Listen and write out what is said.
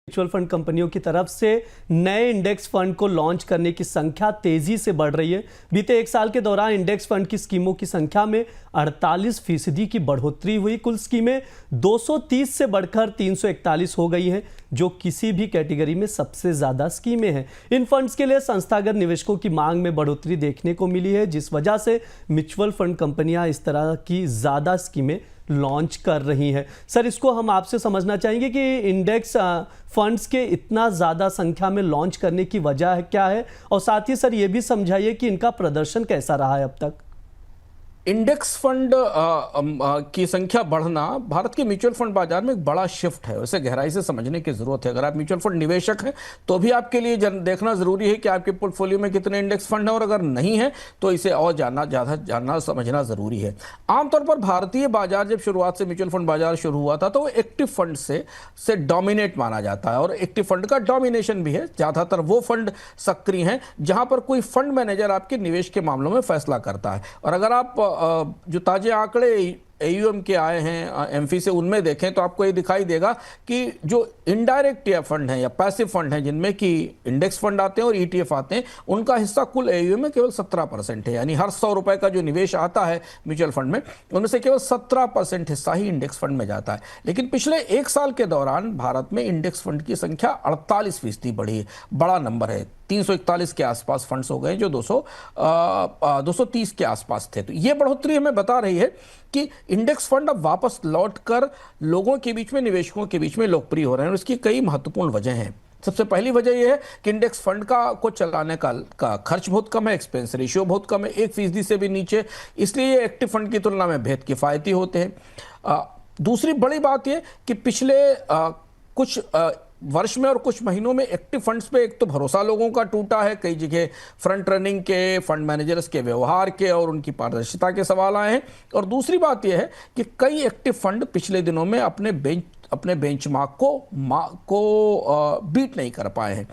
Mutual fund कंपनियों की तरफ से नए इंडेक्स फंड को लॉन्च करने की संख्या तेजी से बढ़ रही है। बीते एक साल के दौरान इंडेक्स फंड की स्कीमों की संख्या में 48% की बढ़ोतरी हुई। कुल स्कीमें 230 से बढ़कर 341 हो गई हैं, जो किसी भी कैटेगरी में सबसे ज्यादा स्कीमें हैं। इन फंड्स के लिए संस्थागत निवेशकों की मांग में बढ़ोतरी देखने को मिली है, जिस वजह से म्यूचुअल फंड कंपनियां इस तरह की ज्यादा स्कीमें लॉन्च कर रही हैं। सर, इसको हम आपसे समझना चाहेंगे कि इंडेक्स फंड्स के इतना ज़्यादा संख्या में लॉन्च करने की वजह क्या है, और साथ ही सर ये भी समझाइए कि इनका प्रदर्शन कैसा रहा है अब तक। इंडेक्स फंड की संख्या बढ़ना भारत के म्यूचुअल फंड बाजार में एक बड़ा शिफ्ट है। उसे गहराई से समझने की जरूरत है। अगर आप म्यूचुअल फंड निवेशक हैं तो भी आपके लिए देखना जरूरी है कि आपके पोर्टफोलियो में कितने इंडेक्स फंड हैं, और अगर नहीं है तो इसे और जानना समझना जरूरी है। आमतौर पर भारतीय बाजार जब शुरुआत से म्यूचुअल फंड बाजार शुरू हुआ था तो वो एक्टिव फंड से डोमिनेट माना जाता है, और एक्टिव फंड का डोमिनेशन भी है। ज्यादातर वो फंड सक्रिय हैं जहां पर कोई फंड मैनेजर आपके निवेश के मामलों में फैसला करता है। और अगर आप जो ताजे आंकड़े एयूएम के आए हैं एमफी से, उनमें देखें तो आपको ये दिखाई देगा कि जो इनडायरेक्ट या फंड हैं या पैसिव फंड हैं, जिनमें कि इंडेक्स फंड आते हैं और ईटीएफ आते हैं, उनका हिस्सा कुल एयूएम में केवल 17% है। यानी हर 100 रुपए का जो निवेश आता है म्यूचुअल फंड में, उनमें से केवल 17% हिस्सा ही इंडेक्स फंड में जाता है। लेकिन पिछले एक साल के दौरान भारत में इंडेक्स फंड की संख्या 48% बढ़ी है। बड़ा नंबर है। 341 के आसपास फंड्स हो गए जो 230 के आसपास थे। तो ये बढ़ोतरी हमें बता रही है कि इंडेक्स फंड अब वापस लौटकर लोगों के बीच में, निवेशकों के बीच में लोकप्रिय हो रहे हैं, और इसकी कई महत्वपूर्ण वजह हैं। सबसे पहली वजह यह है कि इंडेक्स फंड को चलाने का खर्च बहुत कम है, एक्सपेंस रेशियो बहुत कम है, 1% से भी नीचे, इसलिए ये एक्टिव फंड की तुलना में बेहद किफायती होते हैं। दूसरी बड़ी बात यह कि पिछले कुछ वर्ष में और कुछ महीनों में एक्टिव फंड्स पे एक तो भरोसा लोगों का टूटा है। कई जगह फ्रंट रनिंग के, फंड मैनेजर्स के व्यवहार के और उनकी पारदर्शिता के सवाल आए हैं। और दूसरी बात यह है कि कई एक्टिव फंड पिछले दिनों में अपने बेंचमार्क को बीट नहीं कर पाए हैं।